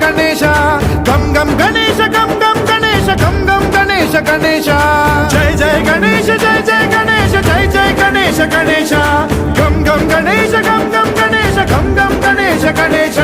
గణేశ గం గం గణేశ గం గం గణేశ గం గం గణేశ గణేశ జయ జయ గణేశ జయ జయ గణేశ జయ జయ గణేశ గణేశ గం గం గణేశ గం గం గణేశ గం గం గణేశ గణేశ